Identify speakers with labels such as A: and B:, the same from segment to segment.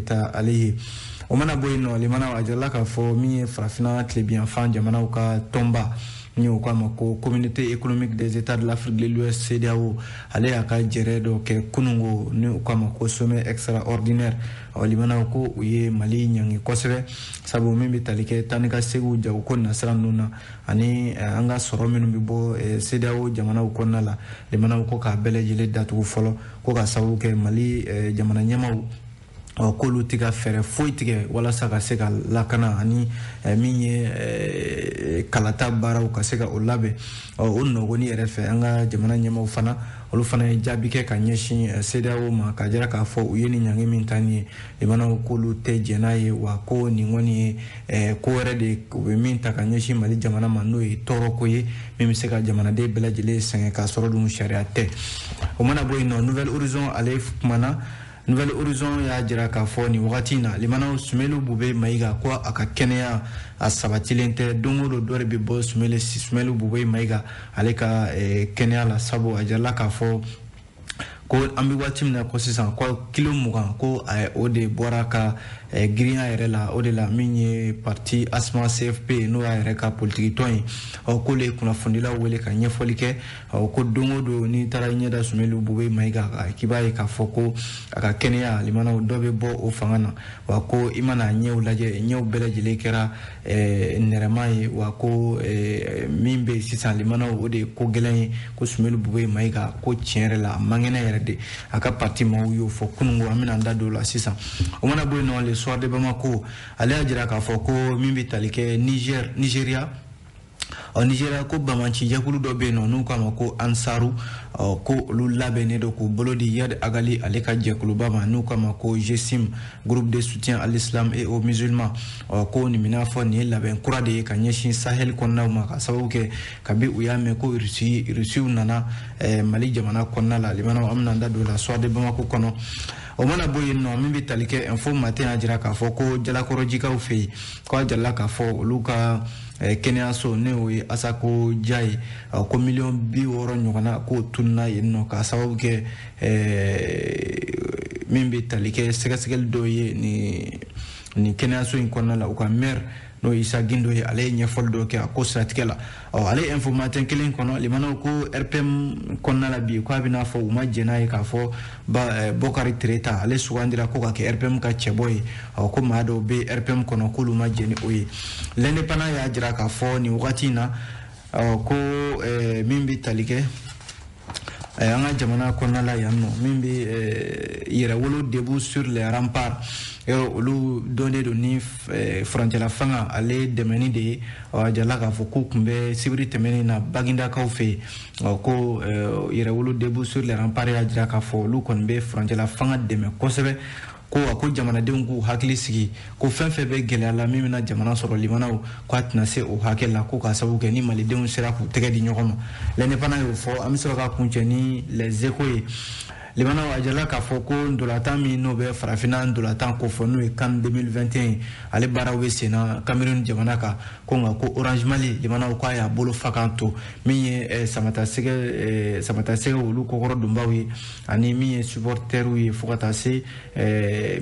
A: Goïta alayhi o mana boyno limana wajalla ka fo mi farafina klebian fan jamana ka tomba ni o kwa ko communauté économique des états de l'Afrique de l'Ouest CEDEAO ale aka jere do ke kunungo ni o kwa ko sommet extraordinaire o limana ko uye Mali nyangi kosebe sabu mimbi talike tanika segu jaw ko nasran nuna ani anga soro minu bibo CEDEAO jamana ko nala limana ko ka belejele datu folo ko ka sabu ke Mali jamana nyama kolu tiga fere foi tige wala saka seka lakana ani minye kalata baraw ka seka olabe onno goni refe anga jamana nyama fana olu fana jabi ke ka nyeshin CEDEAO ma ka jara ka fo uyeni nyangi mintani limana kolu te jenaye wa ko ni ngoni ko rede ko be minta ka nyeshin Mali jamana manu e toro ko ye mimi seka jamana de belajele senge ka soro dum sharia te o mana boy no Nouvel Horizon alef mana Nouvel Horizon ya jira ka fo ni wakati na limana Sumelu Bube Maiga kwa aka Kenya asabatilente dongo dore bi bo Sumelu Bube Maiga aleka Kenya la sabo ajala ka fo ko ambi watim na ko sisan ko kilo mugan ko ode boraka green aire la ode la minye parti asma CFP no aire ka politique toy ko le kuna fundila wele ka nyefolike ko dongo do ni taranya da Sumelu Bube Maiga kibaye ka foko aka Kenya limana dobe bo o fangana wa ko imana nyew laje nyew belaje lekera neramaye wa ko mimbe sisan limana ode ko gelen ko Sumelu Bube Maiga ko tienre la mangena de aka parti mawuyo fo kunungo amina ndado la sisa o mana boy no le soir de Bamako ale ajira ka fo ko mimbi talike Nigeria ko bamanci jakulu do be no nu kama ko ansaru ko lu labene do ko bolodi yad agali aleka jakulu bama nu kama ko GESIM groupe de soutien à l'islam et aux musulmans ko ni minafo ni laben kurade ka nyeshin Sahel konna ma ka sabu ke kabi uyame ko rusi nana Mali jamana konna la limana amna nda do la soir de Bamako kono o mana boy no mimbi talike info matin ajira ka fo ko jala koroji ka fe ko jala ka fo luka Kenya so ne o asako jai ko million bi woro nyogana ko tunna yenno ka sababu ke mimbi talike segasegel doye ni Kenya so in konna la o ka mer no isa gindo ye ale nyefol do ke ko stratikela ale information kelen kono limana ko RPM konna la bi ko abina fo ma jenaye ka fo ba Bokari Treta ale suwandira ko ka ke RPM ka cheboy ko ma do be RPM kono ko luma jeni oyi l'indépendant ya jira ka fo ni wakati na ko mimbi talike anga jamana konna la yanno mimbi yera wolo debout sur les remparts olu donné do ni frontière fanga ale demeni de jala ka fo ko kumbe sibiri temeni na baginda ka fe ko yera wolo debout sur les remparts ya jira ka fo lu kon be frontière fanga deme kosebe ko jamana dengu hakili sigi ko fenfe be gele ala mimina jamana soro limana ko atna se o hakela ko ka sabu ke ni Mali dengu sera ku tege di nyokoma l'indépendant yo fo amisoro ka kuncheni les échos limana wajala ka foko ndolata mi no be farafina ndolata ko fonu e kan 2021 ale barawe sena Cameroun jamana ka ko nga ko Orange Mali limana ko ya bolo fakanto mi samata sege ulu ko goro dumbawi ani mi supporter wi fokata se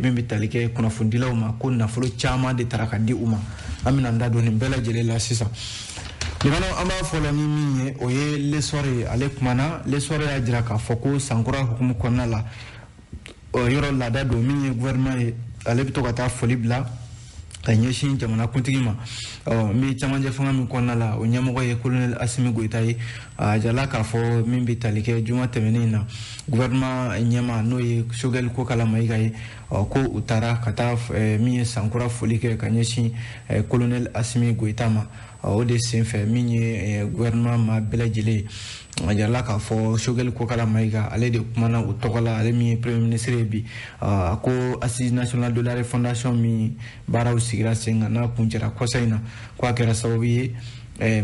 A: mimbi talike kuna fundila uma ko na folo chama de taraka di uma amina ndado ni bela jele la sisa limana amba fola ni minye oye le soirée avec mana le soirée ajira ka foko sankura hukumu konna la yoro la da do minye gouvernement ale bito kata foli bla kanyeshin jamana kuntigima mi chamanje fanga mi konna la onyamo ye colonel Assimi Goïta ajala ka fo mimbi talike juma temenina gouvernement nyama no ye shogel ko kala maiga ko utara kata mi sankura foli ke kanyeshin colonel Assimi Goïta ma o de senfɛ min ye gouvernement ma belajele ajala ka fo shogel ko kala maiga ale de kumana o togola ale mi premier ministre bi ko assise nationale de la refondation mi bara o sigira senga na kunjera kosaina ko akera sababu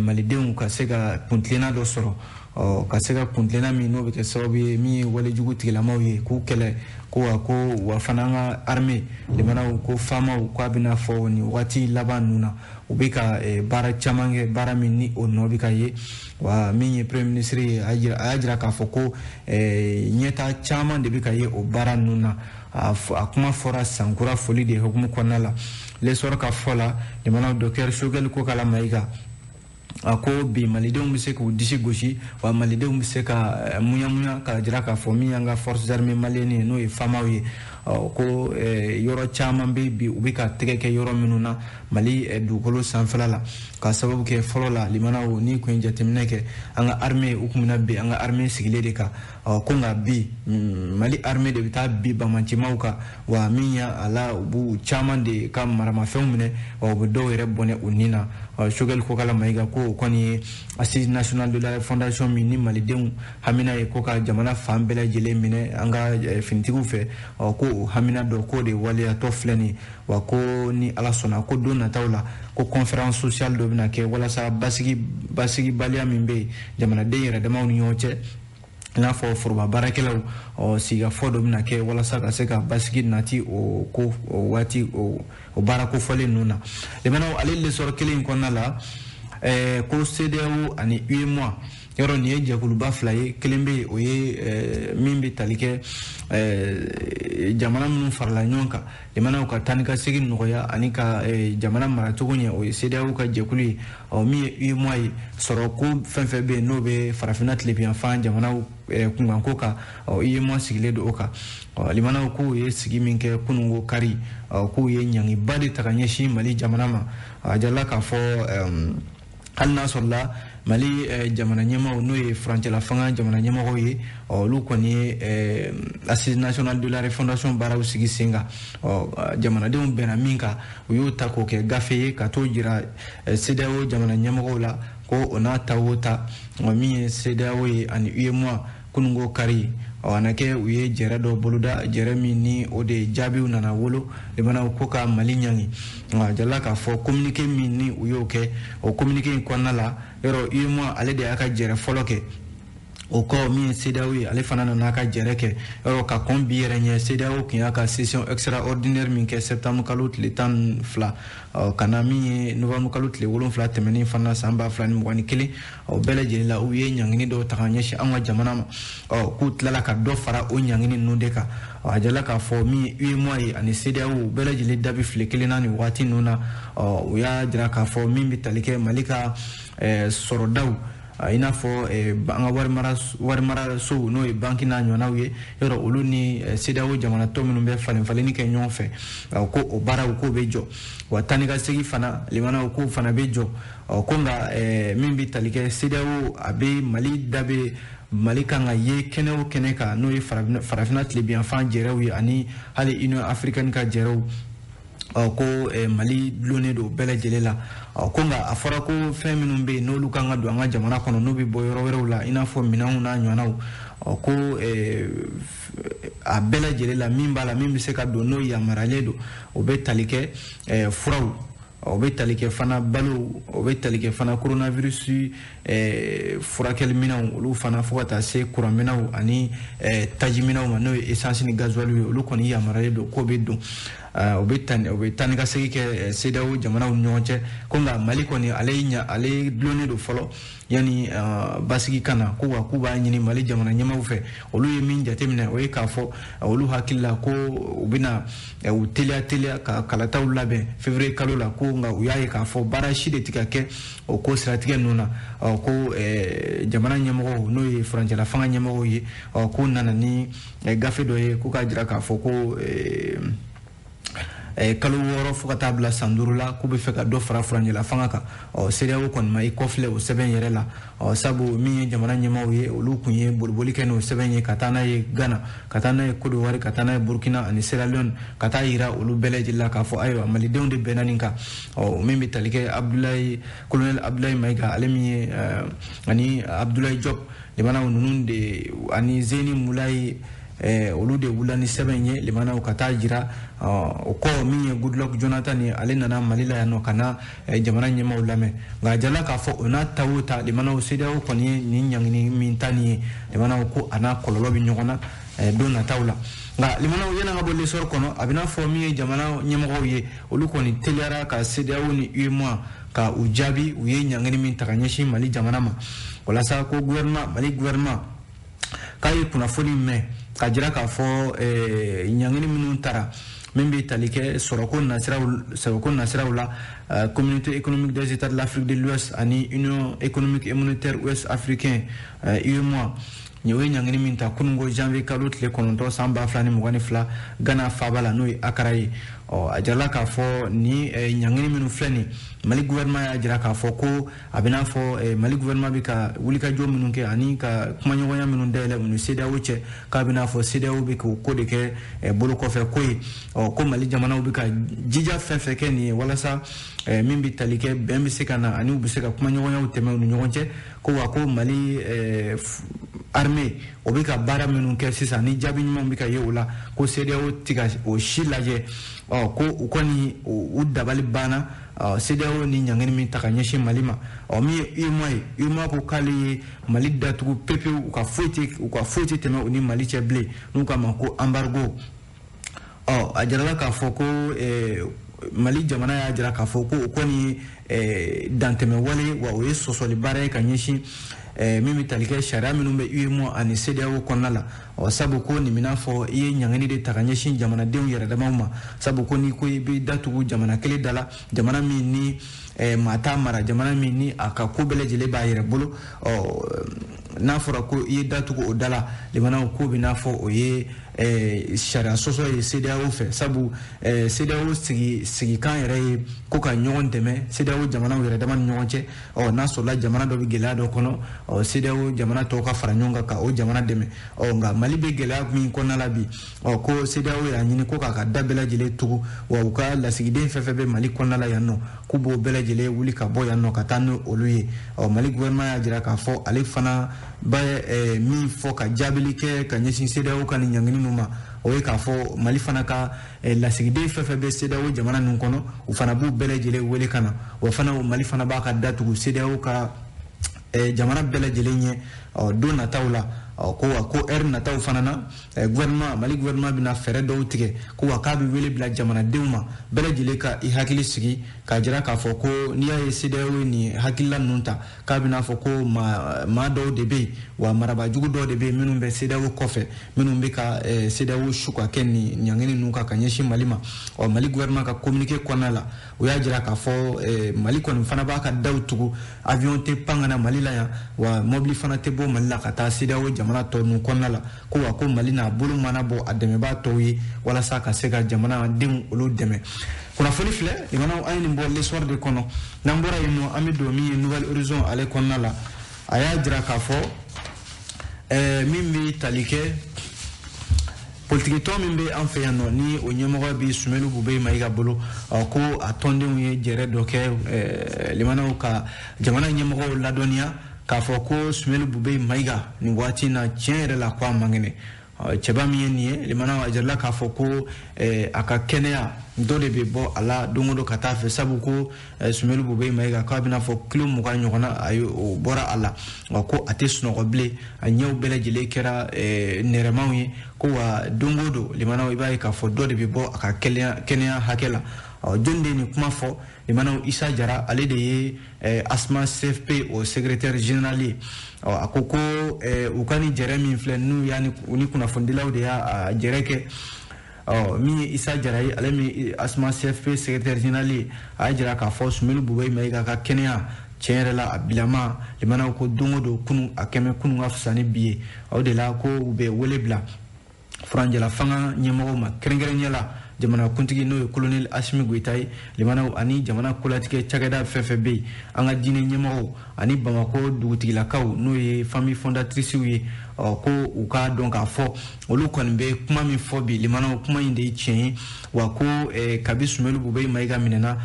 A: malidenw ka se ka kuntilena dɔ sɔrɔ ka se ka kuntilena min n'o bɛ kɛ sababu ye min ye walejugu tigilamaw ye k'u kɛlɛ ko wa fana an ka armée limanaw ko faamaw ko a bɛna fɔ nin wagati laban ninnu na u bɛ ka baara caman kɛ baara min ni o nɔ bɛ ka ye wa min ye premier ministre ye a y'a jira k'a fɔ ko ɲɛta caman de bɛ ka ye o baara ninnu na a kuma fɔra sankura foli de hukumu kɔnɔna la le sɔrɔ ka fɔ la limana docteur Shogel ko kala mayiga a ko bi malidenw bɛ se k'u disi gosi wa malidenw bɛ se ka muɲamuɲa ka jira k'a fɔ min y'an ka forces armées maliennes n'o ye famaw ye ko yɔrɔ caman bɛ bi u bɛ ka tɛgɛ kɛ yɔrɔ minnu na Mali dugukolo sanfɛla la ka sababu kɛ fɔlɔ la limanaw ni kun ye jateminɛ kɛ an ka armée u kun bɛna bin an ka armée sigilen de kan ko nka bi Mali armée de bɛ taa bi bamancimaw kan wa min y'a a la u b'u caman de ka maramafɛnw minɛ wa u bɛ dɔw yɛrɛ bɔnɛ u ni na Shogel ko kala mayiga ko o kɔni ye assise nationale de la fondation min ni malidenw hamina ye ko ka jamana fan bɛɛ lajɛlen minɛ an ka finitigiw fɛ ko hamina dɔ ko de waliyatɔ filɛ nin wa ko ni ala sɔnna ko don nataw la ko conférence sociale dɔ bɛna kɛ walasa basigibaliya min bɛ yen jamanaden yɛrɛ damaw ni ɲɔgɔn cɛ i n'a fɔ foroba baarakɛlaw sigafɔ dɔ bɛna kɛ walasa ka se ka basigi nati o waati o baara kofɔlen ninnu na limanaw ale le sɔrɔ kelen in kɔnɔna la ko CEDEAO ani UEMOA yɔrɔ nin ye jɛkuluba fila ye kelen bɛ o ye min bɛ tali kɛ jamana minnu farala ɲɔgɔn kan jamanaw ka taa ni ka segin nɔgɔya ani ka jamana maracogo ɲɛ o ye CEDEAO ka jɛkulu ye min ye UEMOA ye sɔrɔ ko fɛn fɛn bɛ yen n'o bɛ farafinna tilebiyanfan jamanaw kunkanko kan UEMOA sigilen don o kan limanaw k'u ye sigi min kɛ kununko kari k'u ye ɲangiba de ta ka ɲɛsin Mali jamana ma a jala k'a fɔ hali n'a sɔrɔla Mali jamana ɲɛmɔgɔw n'o ye furancɛla fanga jamana ɲɛmɔgɔw ye olu kɔni ye assise nationale de la refondation baaraw sigi sen kan jamanadenw bɛnna min kan u y'o ta k'o kɛ gafe ye ka t'o jira CEDEAO jamana ɲɛmɔgɔw la ko o n'a ta o ta min ye CEDEAO ye ani UEMOA kununko kari a na kɛ u ye jɛrɛ dɔ boloda jɛrɛ min ni o de jaabiw nana wolo limanaw ko ka Mali ɲangi a jala k'a fɔ communiqué min ni u y'o kɛ o communiqué in kɔnɔna la yɔrɔ UEMOA ale de y'a ka jɛrɛ fɔlɔ kɛ o kɔ min ye CEDEAO ye ale fana nana ka jɛrɛ kɛ yɔrɔ ka kɔn bi yɛrɛ ɲɛ CEDEAO kun y'a ka session extraordinaire min kɛ septembre kalo tile 12 ka na min ye novembre kalo tile 7 tɛmɛnen fana san 2021 o bɛɛ lajɛlen la u ye ɲangini dɔw ta ka ɲɛsin an ka jamana ma k'u tilala ka dɔ fara o ɲangini ninnu de kan a jala k'a fɔ min ye UEMOA ye ani CEDEAO u bɛɛ lajɛlen da bɛ file kelen na nin waati ninnu na u y'a jira k'a fɔ min bɛ tali kɛ Mali ka sɔrɔdaw i n'a fɔ an ka warimarasow n'o ye banki n'a ɲɔgɔnnaw ye yɔrɔ olu ni CEDEAO jamanatɔ minnu bɛ falen-falenni kɛ ɲɔgɔn fɛ ko o baaraw k'o bɛ jɔ wa taa ni ka segin fana limanaw k'o fana bɛ jɔ ko nka min bɛ tali kɛ CEDEAO a bɛ Mali da bɛ Mali kan ka ye kɛnɛ o kɛnɛ kan n'o ye farafinna tilebiyanfan jɛrɛw ye ani hali Union africaine ka jɛrɛw ko Mali dulonnen don bɛɛ lajɛlen la ko nka a fɔra ko fɛn minnu bɛ yen n'olu kan ka don an ka jamana kɔnɔ n'u bɛ bɔ yɔrɔ wɛrɛw la i n'a fɔ minɛnw n'a ɲɔgɔnnaw ko a bɛɛ lajɛlen la min b'a la min bɛ se ka don n'o yamaruyalen don o bɛ tali kɛ furaw o bɛ tali kɛ fana balo o bɛ tali kɛ fana coronavirus furakɛli minɛnw olu fana fo ka taa se kuran minɛnw ani taji minɛnw ma n'o ye essence ni gasoil ye olu kɔni yamaruyalen don k'o bɛ don o bɛ taa ni ka segin kɛ CEDEAO jamanaw ni ɲɔgɔn cɛ ko nka Mali kɔni ale dulonnen don fɔlɔ yanni basigi ka na ko wa k'u b'a ɲini Mali jamana ɲɛmaaw fɛ olu ye min jateminɛ o ye k'a fɔ olu hakili la ko u bɛna u teliya ka kalataw labɛn février kalo la ko nka u y'a ye k'a fɔ baara si de tɛ ka kɛ o ko siratigɛ ninnu na ko jamana ɲɛmɔgɔw n'o ye furancɛla fanga ɲɛmɔgɔw ye k'u nana ni gafe dɔ ye k'u k'a jira k'a fɔ ko kalo 6 fo ka taa bila san 5 la k'u bɛ fɛ ka dɔ fara furancɛla fanga kan CEDEAO kɔni ma i kɔfilɛ o sɛbɛn yɛrɛ la sabu min ye jamana ɲɛmaaw ye olu kun ye boliboli kɛ n'o sɛbɛn ye ka taa n'a ye Ghana ka taa n'a ye Côte d'Ivoire ka taa n'a ye Burkina ani Sierra Leone ka taa yira olu bɛɛ lajɛlen la k'a fɔ ayiwa malidenw de bɛnna nin kan min bɛ tali kɛ colonel Abdoulaye Mayiga ale min ye ani Abdoulaye Diop limanaw ninnu de ani Zeni Moulaye olu de wula ni sɛbɛn ye limanaw ka taa jira o kɔ min ye Goodluck Jonathan ye ale nana Mali la yan nɔ ka na jamana ɲɛmaaw lamɛn nka a jala k'a fɔ o n'a ta o ta limanaw CEDEAO kɔni ye nin ɲangini min ta nin ye limanaw ko a n'a kɔlɔlɔ bɛ ɲɔgɔn na don nataw la nka limanaw yɛlɛ ka bɔ lesɔrɔ kɔnɔ a bɛna fɔ min ye jamana ɲɛmɔgɔw ye olu kɔni teliyara ka CEDEAO ni UEMOA ka u jaabi u ye ɲangini min ta ka ɲɛsin Mali jamana ma walasa ko Mali gouvernement k'a ye kunnafoni mɛn ka jira k'a fɔ ɲangini minnu tara min bɛ tali kɛ sɔrɔko nasiraw la communauté économique des états de l'Afrique de l'Ouest ani union économique et monétaire ouest africain UEMOA ni o ye ɲangini min ta kunungo janvier kalo tile 9 san 2022 Ghana faaba la n'o ye Accra ye a jirala k'a fɔ ni ɲangini minnu filɛ nin Mali gouvernement y'a jira k'a fɔ ko a bɛ n'a fɔ Mali gouvernement bɛ ka wulikajɔ minnu kɛ ani ka kumaɲɔgɔnya minnu dayɛlɛ u ni CEDEAO cɛ k'a bɛ n'a fɔ CEDEAO bɛ k'o ko de kɛ bolo kɔfɛ ko ye ko Mali jamanaw bɛ ka jija fɛn fɛn kɛ nin ye walasa min bɛ tali kɛ bɛn bɛ se ka na ani u bɛ se ka kumaɲɔgɔnyaw tɛmɛ u ni ɲɔgɔn cɛ ko wa ko Mali armée o bɛ ka baara minnu kɛ sisan ni jaabi ɲumanw bɛ ka ye o la ko CEDEAO tɛ ka o si lajɛ ko u kɔni u dabali banna CEDEAO ni ɲangini min ta ka ɲɛsin Mali ma min ye UEMOA ko k'ale ye Mali datugu pepewu u ka foyi tɛ tɛmɛ u ni Mali cɛ bilen n'u k'a ma ko embargo a jirala k'a fɔ ko Mali jamana y'a jira k'a fɔ ko o kɔni ye dantɛmɛ wale wa o ye sɔsɔli baara ye ka ɲɛsin min bɛ tali kɛ sariya minnu bɛ UEMOA ani CEDEAO kɔnɔna la sabu ko nin bɛna fɔ i ye ɲangini de ta ka ɲɛsin jamanadenw yɛrɛdamaw ma sabu ko ni ko i bɛ datugu jamana kelen da la jamana min ni maa t'a mara jamana min ni a ka ko bɛɛ lajɛlen b'a yɛrɛ bolo n'a fɔra ko i ye datugu o da la limanaw ko bɛ n'a fɔ o ye sariya sɔsɔ ye CEDEAO fɛ sabu CEDEAO sigikan yɛrɛ ye ko ka ɲɔgɔn dɛmɛ CEDEAO jamanaw yɛrɛdama ni ɲɔgɔn cɛ n'a sɔrɔla jamana dɔ bɛ gɛlɛya dɔ kɔnɔ CEDEAO jamana tɔw ka fara ɲɔgɔn kan ka o jamana dɛmɛ nka Mali bɛ gɛlɛya min kɔnɔna la bi ko CEDEAO y'a ɲini ko k'a ka da bɛɛ lajɛlen tugu wa u ka lasigiden fɛn fɛn bɛ Mali kɔnɔna la yan nɔ k'u b'o bɛɛ lajɛlen wuli ka bɔ yan nɔ ka taa n'olu ye Mali gouvernement y'a jira k'a fɔ ale fana bɛ min fɔ ka jaabili kɛ ka ɲɛsin CEDEAO ka nin ɲangini ninnu ma o ye k'a fɔ Mali fana ka lasigiden fɛn fɛn bɛ CEDEAO jamana ninnu kɔnɔ u fana b'u bɛɛ lajɛlen wele ka na wa fana Mali fana b'a ka datugu CEDEAO ka jamana bɛɛ lajɛlen ɲɛ don nataw la ko nataw fana na gouvernement Mali gouvernement bɛna fɛɛrɛ dɔw tigɛ ko wa k'a bɛ wele bila jamanadenw ma bɛɛ lajɛlen ka i hakili sigi k'a jira k'a fɔ ko n'i y'a ye CEDEAO ni hakilila ninnu ta k'a bɛna fɔ ko maa dɔw de bɛ yen wa marabajugu dɔw de bɛ yen minnu bɛ CEDEAO kɔfɛ minnu bɛ ka CEDEAO su ka kɛ nin ɲangini ninnu kan ka ɲɛsin Mali ma Mali gouvernement ka communiqué kɔnɔna la o y'a jira k'a fɔ Mali kɔni fana b'a ka daw tugu avion tɛ pan ka na Mali la yan wa mobili fana tɛ bɔ Mali la ka taa CEDEAO jamana tɔ ninnu kɔnɔna la ko wa ko Mali n'a bolo mana bɔ a dɛmɛbaa tɔw ye walasa ka se ka jamanadenw olu dɛmɛ kunnafoni filɛ limanaw an ye nin bɔ l'histoire de kɔnɔ n'an bɔra yen nɔ an bɛ don min ye Nouvelle Horizon ale kɔnɔna la a y'a jira k'a fɔ min bɛ tali kɛ politikitɔ min bɛ an fɛ yan nɔ ni o ɲɛmɔgɔ bɛ Sumelu Bube Mayiga bolo ko a tɔndenw ye jɛrɛ dɔ kɛ limanaw ka jamana ɲɛmɔgɔw ladɔnniya k'a fɔ ko Sumelu Bube Mayiga nin waati in na tiɲɛ yɛrɛ la ko a man kɛnɛ cɛba min ye nin ye limanaw a jirala k'a fɔ ko a ka kɛnɛya dɔ de bɛ bɔ a la don o don ka taa fɛ sabu ko Sumelu Bube Mayiga k'a bɛna fɔ kilo 20 ɲɔgɔnna a ye o bɔra a la ko a tɛ sunɔgɔ bilen a ɲɛw bɛɛ lajɛlen kɛra nɛrɛmaw ye ko wa don o don limanaw i b'a ye k'a fɔ dɔ de bɛ bɔ a ka kɛnɛya hakɛ la jɔn de ye nin kuma fɔ limanaw Isa Jara ale de ye ASMA CFP o secrétaire général ye a ko ko u ka ni jɛrɛ min filɛ n'u y'a ni kunnafonidilaw de y'a jɛrɛ kɛ min ye Isa Jara ye ale min ASMA CFP secrétaire général ye a y'a jira k'a fɔ Sumelu Bube Mayiga ka kɛnɛya tiɲɛ yɛrɛ la a bilama limanaw ko don o don kunun a kɛmɛ kunun ka fisa ni bi ye o de la ko u bɛ wele bila furanjɛla fanga ɲɛmɔgɔw ma kɛrɛnkɛrɛnnenya la jamana kuntigi n'o ye colonel Asimi Goita ye limanaw ani jamana kolatigɛ cakɛda fɛn fɛn bɛ yen an ka diinɛ ɲɛmɔgɔw ani Bamako dugutigilakaw n'o ye famille fondatrice ye ko u k'a dɔn k'a fɔ olu kɔni bɛ kuma min fɔ bi limanaw kuma in de ye tiɲɛ ye wa ko kabi Sumelu Bube Mayiga minɛna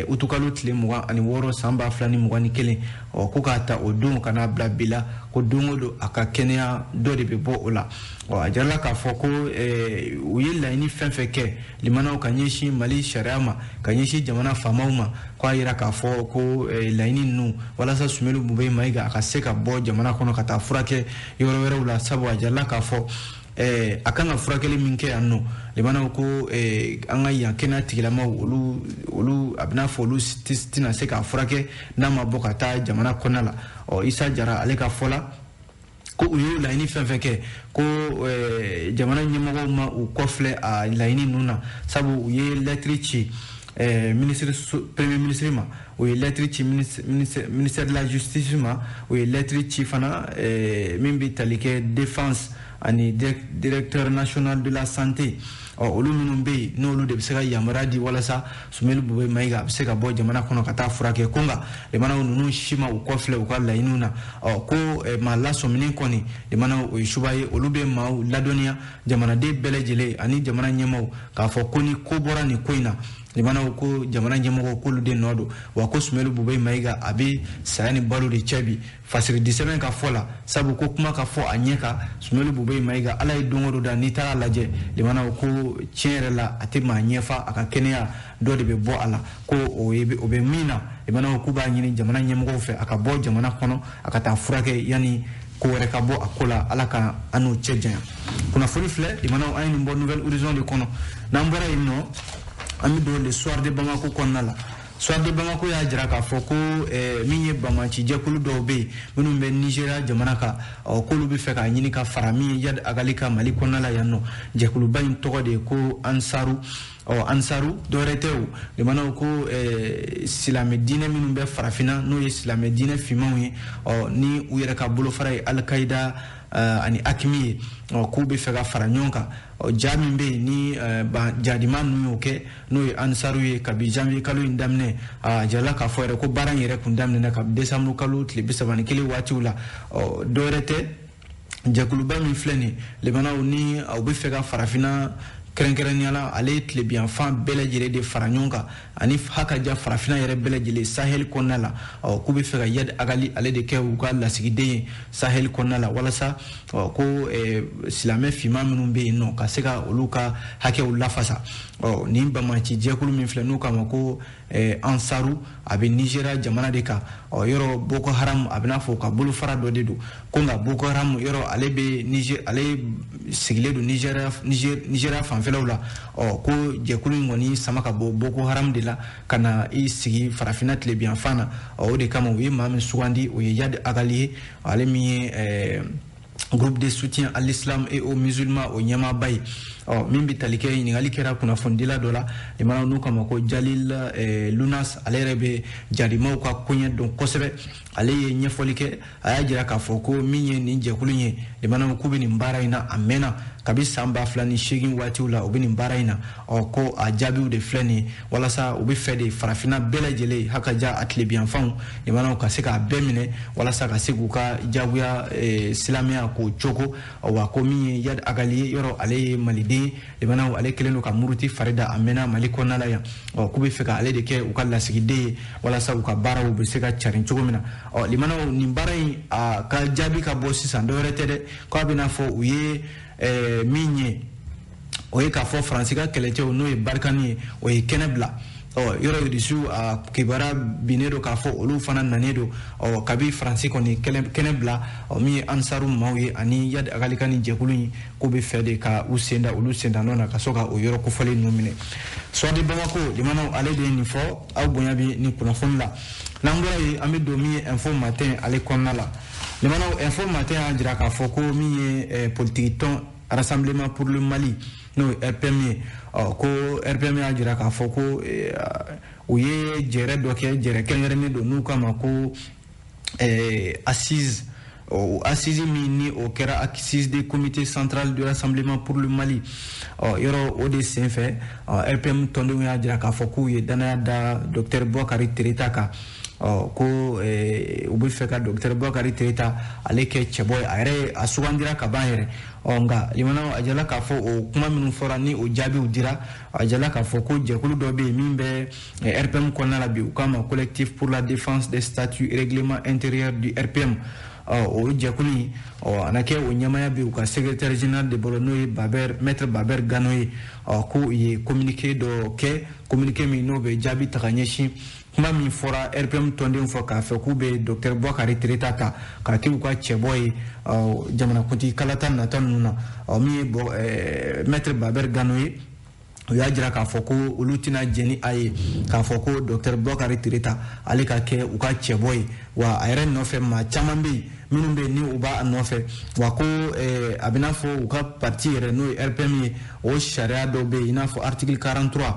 A: utukalo tile 26 san 2021 ko k'a ta o don ka n'a bila bi la ko don o don a ka kɛnɛya dɔ de bɛ bɔ o la a jarala k'a fɔ ko u ye laɲini fɛn fɛn kɛ limanaw ka ɲɛsin Mali sariya ma ka ɲɛsin jamana faamaw ma ko a yira k'a fɔ ko laɲini ninnu walasa Sumelu Bube Mayiga a ka se ka bɔ jamana kɔnɔ ka taa furakɛ yɔrɔ wɛrɛw la sabu a jarala k'a fɔ a kan ka furakɛli min kɛ yan nɔ limanaw ko an ka yan kɛnɛya tigilamaw olu a bɛna fɔ olu tɛna se k'a furakɛ n'a ma bɔ ka taa jamana kɔnɔna la Isa Jara ale ka fɔ la ko u ye laɲini fɛn fɛn kɛ ko jamana ɲɛmɔgɔw ma u kɔfilɛ a laɲini ninnu na sabu u ye lɛtiri ci premier ministre ma u ye lɛtiri ci ministère de la justice ma u ye lɛtiri ci fana min bɛ tali kɛ défense ani directeur national de la santé olu minnu bɛ yen n'olu de bɛ se ka yamaruya di walasa Sumeli Bube Mayiga a bɛ se ka bɔ jamana kɔnɔ ka taa furakɛ ko nka jamanaw ninnu si ma u kɔfilɛ u ka laɲiniw na ko maa lasɔminen kɔni jamanaw o ye suba ye olu bɛ maaw ladɔnniya jamanaden bɛɛ lajɛlen ani jamana ɲɛmaaw k'a fɔ ko ni ko bɔra nin ko in na jamanaw ko jamana ɲɛmɔgɔw k'olu de nɔ don wa ko Sumeli Bube Mayiga a bɛ saya ni balo de cɛ bi fasiri disɛbɛn ka fɔ la sabu ko kuma ka fɔ a ɲɛ kan Sumeli Bube Mayiga ala ye don o don da n'i taara lajɛ jamanaw ko tiɲɛ yɛrɛ la a tɛ maa ɲɛfa a ka kɛnɛya dɔ de bɛ bɔ a la ko o bɛ min na jamanaw k'u b'a ɲini jamana ɲɛmɔgɔw fɛ a ka bɔ jamana kɔnɔ a ka taa furakɛ yanni ko wɛrɛ ka bɔ a ko la ala ka an n'o cɛ janya kunnafoni filɛ jamanaw an ye nin bɔ Nouvelle Horizon de kɔnɔ n'an bɔra yen nɔ an bɛ don le soir de Bamako kɔnɔna la soir de Bamako y'a jira k'a fɔ ko min ye bamaci jɛkulu dɔw bɛ yen minnu bɛ Nigéria jamana kan k'olu bɛ fɛ k'a ɲini ka fara min ye Yad Agali ka Mali kɔnɔna la yan nɔ jɛkuluba in tɔgɔ de ye ko Ansaru Ansaru dɔwɛrɛ tɛ o jamanaw ko silamɛ diinɛ minnu bɛ farafinna n'o ye silamɛ diinɛ finmanw ye ni u yɛrɛ ka bolofara ye Al-Qaïda ani Akimi ye k'u bɛ fɛ ka fara ɲɔgɔn kan ja min bɛ yen ni jadima ninnu y'o kɛ n'o ye Ansaru ye kabi janvier kalo in daminɛ a jirala k'a fɔ yɛrɛ ko baara in yɛrɛ kun daminɛna kabi décembre kalo tile 31 waatiw la dɔwɛrɛ tɛ jɛkuluba min filɛ nin jamanaw ni u bɛ fɛ ka farafinna kɛrɛnkɛrɛnniyala ale ye tilebiyanfan bɛɛ lajɛlen de fara ɲɔgɔn kan ani hakaja farafinna yɛrɛ bɛɛ lajɛlen Sahel kɔnɔna la k'u bɛ fɛ ka Yad Agali ale de kɛ u ka lasigiden ye Sahel kɔnɔna la walasa ko silamɛ finman minnu bɛ yen nɔ ka se ka olu ka hakɛw lafasa nin bamaci jɛkulu min filɛ n'u k'a ma ko Ansaru a bɛ Nigéria jamana de kan yɔrɔ Boko Haram a bɛ n'a fɔ ka bolofara dɔ de don ko nka Boko Haram yɔrɔ ale sigilen don Nigéria fanfɛlaw la ko jɛkulu in kɔni sama ka bɔ Boko Haram de la ka na i sigi farafinna tilebiyanfan na o de kama u ye maa min sugandi o ye Yad Agali ye ale min ye groupe de soutien à l'islam et aux musulmans o ɲɛmaaba ye min bɛ tali kɛ ɲininkali kɛra kunnafonidila dɔ la jamanaw n'u kama ko Jalil Lunas ale yɛrɛ bɛ jarimaw ka koɲɛ dɔn kosɛbɛ ale ye ɲɛfɔli kɛ a y'a jira k'a fɔ ko min ye nin jɛkulu in ye jamanaw k'u bɛ nin baara in na a mɛnna kabi san 2008 waatiw la u bɛ nin baara in na ko a jaabiw de filɛ nin ye walasa u bɛ fɛ de farafinna bɛɛ lajɛlen hakaja a tilebiyanfanw jamanaw ka se k'a bɛɛ minɛ walasa ka se k'u ka jagoya silamɛya k'o cogo wa ko min ye Yad Agali ye yɔrɔ ale ye maliden jamanaw ale kɛlen don ka muruti farida a mɛnna Mali kɔnɔna la yan k'u bɛ fɛ ka ale de kɛ u ka lasigiden ye walasa u ka baaraw bɛ se ka carin cogo min na limanaw nin baara in a ka jaabi ka bɔ sisan dɔwɛrɛ tɛ dɛ k'a bɛ n'a fɔ u ye min ye o ye k'a fɔ Faransi ka kɛlɛcɛw n'o ye Barikani ye o ye kɛnɛ bila yɔrɔ irisiw a kibaruya binnen don k'a fɔ olu fana nanen don kabi Faransi kɔni kɛnɛ bila min ye Ansaru maaw ye ani Yad Agali ka nin jɛkulu in k'u bɛ fɛ de ka u senda olu sendanɔ na ka sɔrɔ ka o yɔrɔ kofɔlen ninnu minɛ soir de Bamako jamanaw ale de ye nin fɔ aw bonya bɛ nin kunnafoni la n'an bɔra yen an bɛ don min ye Info Matin ale kɔnɔna la jamanaw Info Matin y'a jira k'a fɔ ko min ye politique tɔn Rassemblement pour le Mali n'o ye RPM ye ko RPM y'a jira k'a fɔ ko u ye jɛrɛ dɔ kɛ jɛrɛ kɛrɛnkɛrɛnnen don n'u k'a ma ko assise assise min ni o kɛra assise du comité central du Rassemblement pour le Mali yɔrɔ o de senfɛ RPM tɔndenw y'a jira k'a fɔ k'u ye danaya da Dr Bouakari Keïta kan ko u bɛ fɛ ka Dr Bouakari Keïta ale kɛ cɛbɔ ye a yɛrɛ a sugandira ka ban yɛrɛ nka limanaw a jala k'a fɔ o kuma minnu fɔra ni o jaabiw dira a jala k'a fɔ ko jɛkulu dɔ bɛ yen min bɛ RPM kɔnɔna la bi u k'a ma collectif pour la défense des statuts et règlements intérieurs du RPM o jɛkulu in a na kɛ o ɲɛmaya bɛ u ka secrétaire général de bolo n'o ye maître Baber Gano ye ko u ye communiqué dɔ kɛ communiqué min n'o bɛ jaabi ta ka ɲɛsin kuma min fɔra RPM tɔndenw fɔ k'a fɛ k'u bɛ Dr Bouakari Keïta kan k'a kɛ u ka cɛbɔ ye jamanakuntigi kalata nata ninnu na min ye maître Baber Gano ye o y'a jira k'a fɔ ko olu tɛna jɛni a ye k'a fɔ ko docteur Bokari Tireta ale ka kɛ u ka cɛbɔ ye wa a yɛrɛ nɔfɛ maa caman bɛ yen minnu bɛ yen ni u b'a nɔfɛ wa ko a bɛ n'a fɔ u ka parti yɛrɛ n'o ye RPM ye o sariya dɔw bɛ yen i n'a fɔ article 43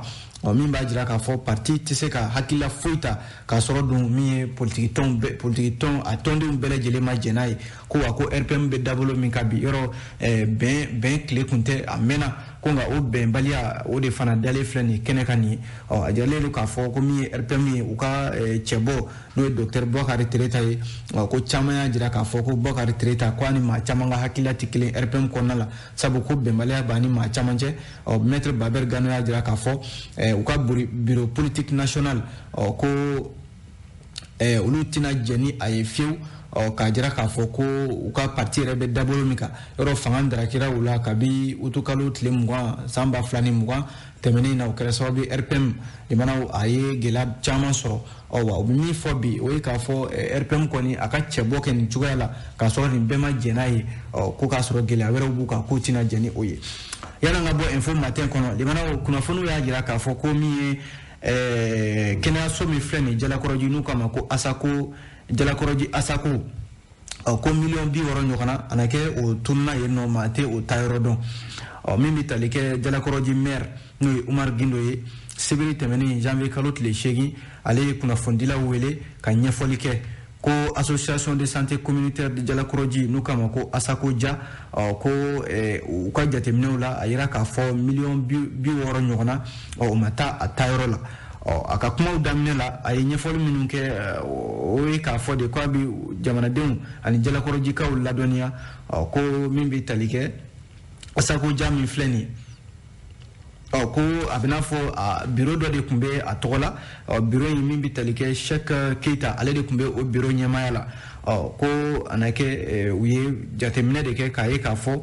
A: min b'a jira k'a fɔ parti tɛ se ka hakilila foyi ta k'a sɔrɔ dun min ye politique tɔn a tɔndenw bɛɛ lajɛlen ma jɛn n'a ye ko wa ko RPM bɛ dabolo min ka bi yɔrɔ bɛn tile kun tɛ a mɛnna ko nka o bɛnbaliya o de fana dalen filɛ nin kɛnɛ kan nin ye a jiralen don k'a fɔ ko min ye RPM ye u ka cɛbɔ n'o ye docteur Bokari Tireta ye ko caman y'a jira k'a fɔ ko Bokari Tireta ko ani maa caman ka hakilila tɛ kelen RPM kɔnɔna la sabu ko bɛnbaliya b'a ni maa caman cɛ maître Baber Gano y'a jira k'a fɔ u ka bureau politique national ko olu tɛna jɛni a ye fiyewu k'a jira k'a fɔ ko u ka parti yɛrɛ bɛ dabolo min kan yɔrɔ fanga darakira u la kabi utukalo tile 20 san 2020 tɛmɛnen na o kɛra sababu RPM limanaw a ye gɛlɛya caman sɔrɔ wa u bɛ min fɔ bi o ye k'a fɔ RPM kɔni a ka cɛbɔ kɛ nin cogoya la k'a sɔrɔ nin bɛɛ ma jɛn n'a ye ko k'a sɔrɔ gɛlɛya wɛrɛw b'u kan k'u tɛna jɛn ni o ye yala ka bɔ info matin kɔnɔ limanaw kunnafoniw y'a jira k'a fɔ ko min ye kɛnɛyaso min filɛ nin Jalakɔrɔji n'u k'a ma ko ASACO Jalakɔrɔji ASACO ko miliyɔn 60 ɲɔgɔnna a na kɛ o tununa yen nɔ maa tɛ o ta yɔrɔ dɔn min bɛ tali kɛ Jalakɔrɔji maire n'o ye Umar Gindo ye sibiri tɛmɛnen janvier kalo tile 8 ale ye kunnafonidilaw wele ka ɲɛfɔli kɛ ko association de santé communautaire de Jalakɔrɔji n'u k'a ma ko ASACO ja ko u ka jateminɛw la a yira k'a fɔ miliyɔn 60 ɲɔgɔnna o ma taa a ta yɔrɔ la a ka kumaw daminɛ la a ye ɲɛfɔli minnu kɛ o ye k'a fɔ de ko a bɛ jamanadenw ani Jalakɔrɔjikaw ladɔnniya ko min bɛ tali kɛ ASACO ja min filɛ nin ye ko a bɛ n'a fɔ bureau dɔ de tun bɛ a tɔgɔ la bureau in min bɛ tali kɛ Cheikh Keita ale de tun bɛ o bureau ɲɛmaaya la ko a na kɛ u ye jateminɛ de kɛ k'a ye k'a fɔ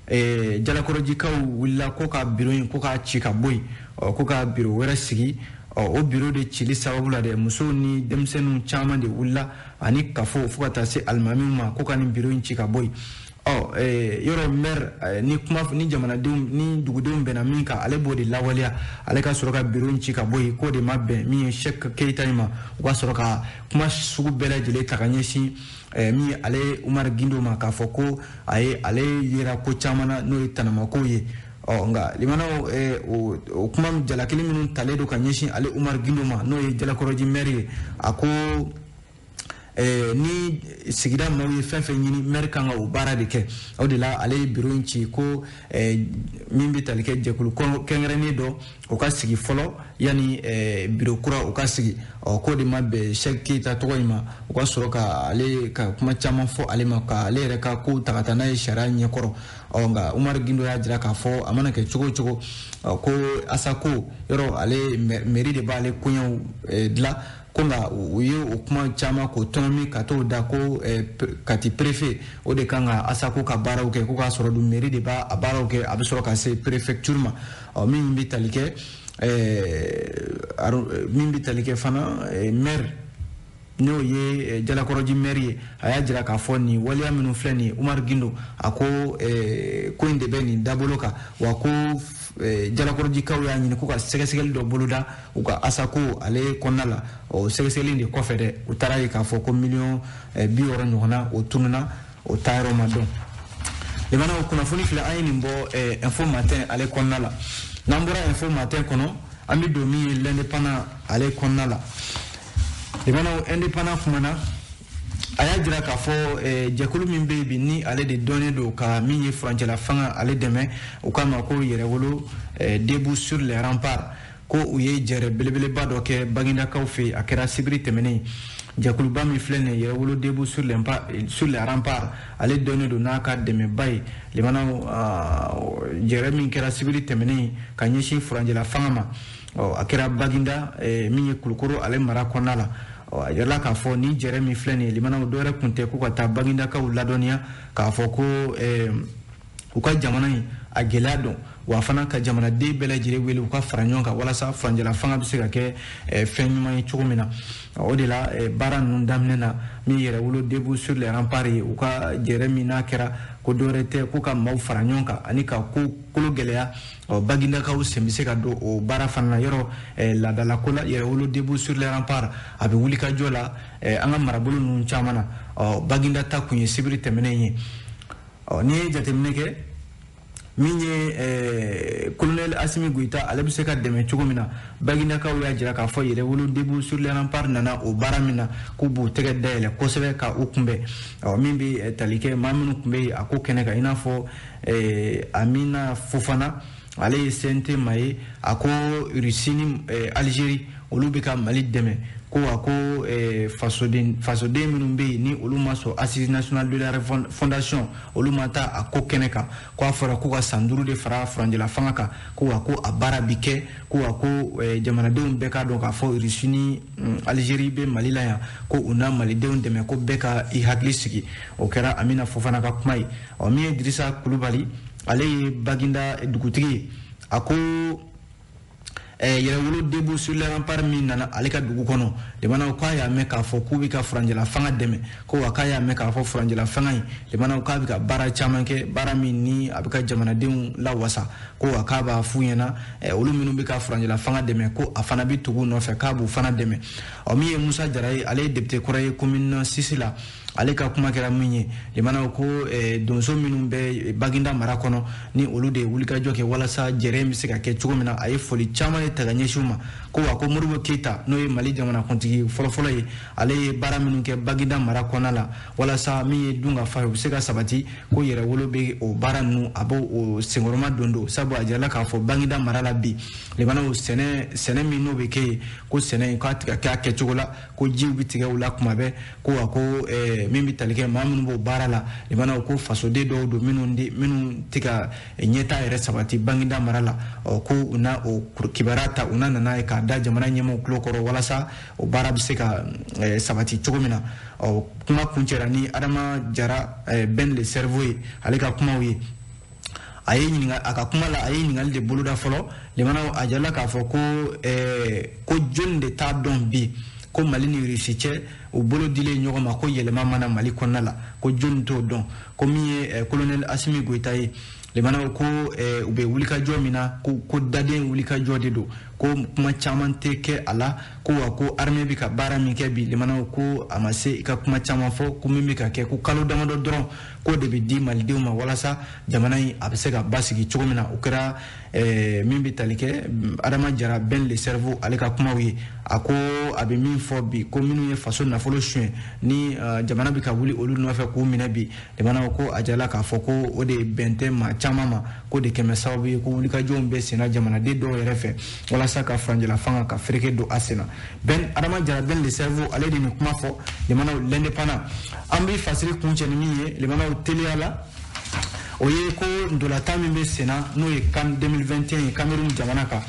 A: Jalakɔrɔjikaw wulila ko ka bureau in ko k'a ci ka bɔ yen ko ka bureau wɛrɛ sigi o bureau de cili sababu la dɛ musow ni denmisɛnninw caman de wulila ani kafo fo ka taa se alimamiw ma ko ka nin bureau in ci ka bɔ yen yɔrɔ maire ni jamanadenw ni dugudenw bɛnna min kan ale b'o de lawaleya ale ka sɔrɔ ka bureau in ci ka bɔ yen k'o de ma bɛn min ye Cheikh Keita in ma u ka sɔrɔ ka kuma sugu bɛɛ lajɛlen ta ka ɲɛsin min ye ale Umar Gindo ma k'a fɔ ko a ye ale yera ko caman na n'o ye tanamakow ye nka limanaw o kuma jalakili minnu talen don ka ɲɛsin ale Umar Gindo ma n'o ye Jalakɔrɔji maire ye a ko ni sigida maaw ye fɛn fɛn ɲini maire kan ka o baara de kɛ o de la ale ye bureau in ci ko min bɛ tali kɛ jɛkulu kɛrɛnkɛrɛnnen dɔ o ka sigi fɔlɔ yanni bureau kura o ka sigi k'o de ma bɛn Cheikh Keita tɔgɔ in ma o ka sɔrɔ ka ale ka kuma caman fɔ ale ma ka ale yɛrɛ ka ko ta ka taa n'a ye sariya ɲɛkɔrɔ nka Umar Gindo y'a jira k'a fɔ a mana kɛ cogo o cogo ko ASACO yɔrɔ ale mairie de b'ale koɲɛw dilan ko nka u ye o kuma caman k'o tɔnɔmi ka t'o da ko kati préfet o de kan ka ASACO ka baaraw kɛ ko k'a sɔrɔ dun mairie de b'a a baaraw kɛ a bɛ sɔrɔ ka se préfecture ma min bɛ tali kɛ fana maire n'o ye Jalakɔrɔji maire ye a y'a jira k'a fɔ nin waleya minnu filɛ nin ye Umar Gindo a ko ko in de bɛ nin dabolo kan wa ko Jalakɔrɔjikaw y'a ɲini ko ka sɛgɛsɛgɛli dɔ boloda u ka ASACO ale kɔnɔna la o sɛgɛsɛgɛli de kɔfɛ dɛ u taara ye k'a fɔ ko miliyɔn 60 ɲɔgɔnna o tununa o taayɔrɔ ma dɔn limanaw kunnafoni filɛ an ye nin bɔ info matin ale kɔnɔna la n'an bɔra info matin kɔnɔ an bɛ don min ye l'indépendant ale kɔnɔna la limanaw indépendant kumana a y'a jira k'a fɔ jɛkulu min bɛ yen bi ni ale de dɔnnen don ka min ye furancɛla fanga ale dɛmɛ u k'a ma ko yɛrɛwolo debout sur les remparts ko u ye jɛrɛ belebeleba dɔ kɛ Bagindakaw fɛ yen a kɛra sibiri tɛmɛnen jɛkuluba min filɛ nin ye yɛrɛwolo debout sur les remparts ale dɔnnen don n'a ka dɛmɛba ye limanaw jɛrɛ min kɛra sibiri tɛmɛnen ka ɲɛsin furancɛla fanga ma a kɛra Baginda min ye Kulukoro ale mara kɔnɔna la a yɛrɛla k'a fɔ ni jɛrɛ min filɛ nin ye limanaw dɔwɛrɛ kun tɛ ko ka taa Bagindakaw ladɔnniya k'a fɔ ko u ka jamana in a gɛlɛya dɔn wa fana ka jamanaden bɛɛ lajɛlen wele u ka fara ɲɔgɔn kan walasa faranjɛla fanga bɛ se ka kɛ fɛn ɲuman ye cogo min na o de la baara ninnu daminɛ na min yɛrɛ wolo debout sur les remparts ye u ka jɛrɛ min n'a kɛra ko dɔwɛrɛ tɛ ko ka maaw fara ɲɔgɔn kan ani ka ko kolo gɛlɛya bagindakaw sen bɛ se ka don o baara fana na yɔrɔ laadalako la yɛrɛ wolo debout sur les remparts a bɛ wuli ka jɔ la an ka marabolo ninnu caman na baginda ta kun ye sibiri tɛmɛnen ye n'i ye jateminɛ kɛ min ye colonel Assimi Goïta ale bɛ se ka dɛmɛ cogo min na bagindakaw y'a jira k'a fɔ yɛrɛ wolo debout sur les remparts nana o baara min na k'u b'u tɛgɛ dayɛlɛ kosɛbɛ ka u kunbɛn min bɛ tali kɛ maa minnu tun bɛ a ko kɛnɛ kan i n'a fɔ Amina Fofana ale ye CNT maa ye a ko Russie ni Algérie olu bɛ ka Mali dɛmɛ ko a ko fasoden minnu bɛ yen ni olu ma sɔn Assise nationale de la fondation olu ma taa a ko kɛnɛ kan ko a fɔra ko ka san 5 de fara faranjɛla fanga kan ko a baara bi kɛ ko jamanadenw bɛɛ k'a dɔn k'a fɔ Russie ni Algérie bɛ Mali la yan ko u na malidenw dɛmɛ ko bɛɛ ka i hakili sigi o kɛra Amina Fofana ka kuma ye min ye Dirisa Kulubali ale ye Baginda dugutigi ye a ko yɛrɛ wolo debout sur les remparts min nana ale ka dugu kɔnɔ limanaw k'a y'a mɛn k'a fɔ k'u bɛ ka faranjɛla fanga dɛmɛ ko wa k'a y'a mɛn k'a fɔ faranjɛla fanga in limanaw k'a bɛ ka baara caman kɛ baara min ni a bɛ ka jamanadenw lawasa ko wa k'a b'a f'u ɲɛna olu minnu bɛ ka faranjɛla fanga dɛmɛ ko a fana bɛ tugu nɔfɛ k'a b'u fana dɛmɛ min ye Musa Jara ye ale ye député kɔrɔ ye commune 6 la ale ka kuma kɛra min ye limanaw ko donso minnu bɛ Baginda mara kɔnɔ ni olu de wulikajɔ kɛ walasa jɛrɛ bɛ se ka kɛ cogo min na a ye foli caman ye ta ka ɲɛsin u ma ko wa ko Modibo Keita n'o ye Mali jamanakuntigi fɔlɔfɔlɔ ye ale ye baara minnu kɛ Baginda mara kɔnɔna la walasa min ye dun ka fa ye u bɛ se ka sabati ko yɛrɛ wolo bɛ o baara ninnu a b'o senkɔrɔma don sabu a jirala k'a fɔ Baginda mara la bi limanaw sɛnɛ min n'o bɛ kɛ yen ko sɛnɛ in k'a tigɛ kɛ a kɛcogo la ko jiw bɛ tigɛ u la kuma bɛɛ ko wa ko min bɛ tali kɛ maa minnu b'o baara la limanaw ko fasoden dɔw don minnu tɛ ka ɲɛtaa yɛrɛ sabati Baginda mara la ko u na o kibaruya ta u na nana ye k'a da jamana ɲɛmaaw tulo kɔrɔ walasa o baara bɛ se ka sabati cogo min na kuma kuncɛra ni Adama Jara Ben le cerveau ye ale ka kumaw ye a ka kuma la a ye ɲininkali de boloda fɔlɔ limanaw a jirala k'a fɔ ko jɔnni de t'a dɔn bi ko Mali ni Russie cɛ u bolo dilen ɲɔgɔn ma ko yɛlɛma mana Mali kɔnɔna la ko jɔnni t'o dɔn ko min ye colonel Assimi Goïta ye limanaw ko u bɛ wulikajɔ min na ko daden wulikajɔ de don ko kuma caman tɛ kɛ a la ko wa ko armée bɛ ka baara min kɛ bi limanaw ko a ma se i ka kuma caman fɔ ko min bɛ ka kɛ ko kalo damadɔ dɔrɔn ko de bɛ di malidenw ma walasa jamana in a bɛ se ka basigi cogo min na o kɛra min bɛ tali kɛ Adama Jara Ben le cerveau ale ka kumaw ye a ko a bɛ min fɔ bi ko minnu ye faso nafolo suɲɛ ni jamana bɛ ka wuli olu nɔfɛ k'u minɛ bi limanaw ko a jirala k'a fɔ ko o de bɛn tɛ maa caman ma ko de kɛmɛ sababu ye ko wulikajɔw bɛ senna jamanaden dɔw yɛrɛ fɛ walasa ka faranjɛla fanga ka fereke don a senna Adama Jara Ben le cerveau ale de nin kuma fɔ limanaw l'indépendant an bɛ fasiri kuncɛ ni min ye limanaw teliya la o ye ko ndolatan min bɛ senna n'o ye CAN 2021 ye Cameroun jamana kan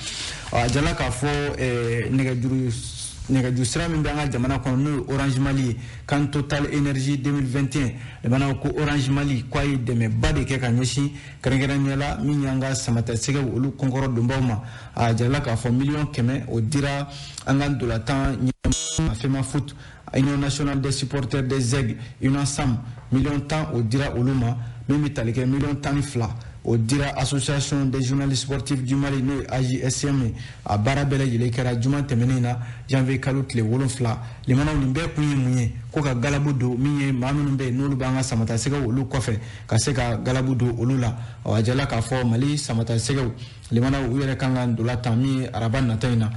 A: a jirala k'a fɔ nɛgɛjuru sira min bɛ an ka jamana kɔnɔ n'o ye Orange Mali ye CAN Total Énergie 2021 limanaw ko Orange Mali ko a ye dɛmɛba de kɛ ka ɲɛsin kɛrɛnkɛrɛnnenya la min y'an ka samatasɛgɛw olu kɔnkɔrɔ donbaw ma a jirala k'a fɔ 100 000 o dira an ka ndolatan ɲɛma FEMA Foot Union nationale des supporters des Aigles UNASAM 10 000 o dira olu ma min bɛ tali kɛ 12 o dira association des journalistes sportifs du Mali n'o ye AJSM a baara bɛɛ lajɛlen kɛra juma tɛmɛnen na janvier kalo tile 7 limanaw nin bɛɛ kun ye mun ye ko ka galabu don min ye maa minnu bɛ yen n'olu b'an ka samatasɛgɛw olu kɔfɛ ka se ka galabu don olu la a jirala k'a fɔ Mali samatasɛgɛw limanaw u yɛrɛ kan ka ndolatan min ye araba nata in na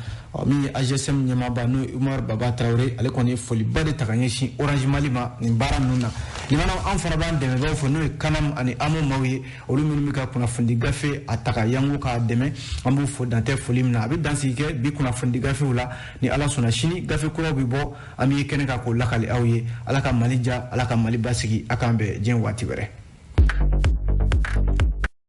A: min ye AGSM ɲɛmaaba n'o ye Umar Baba Traoré ale kɔni ye foliba de ta ka ɲɛsin Orange Mali ma nin baara ninnu na limanaw an fana b'an dɛmɛbagaw fɔ n'o ye Kanam ani Amo maaw ye olu minnu bɛ ka kunnafoni gafe a ta ka yango k'a dɛmɛ an b'u fo dantɛ foli min na a bɛ dansigi kɛ bi kunnafoni gafew la ni Ala sɔnna sini gafe kuraw bɛ bɔ an bɛ kɛnɛ kan k'o lakali aw ye Ala ka Mali ja Ala ka Mali basigi a k'an bɛn diɲɛ waati wɛrɛ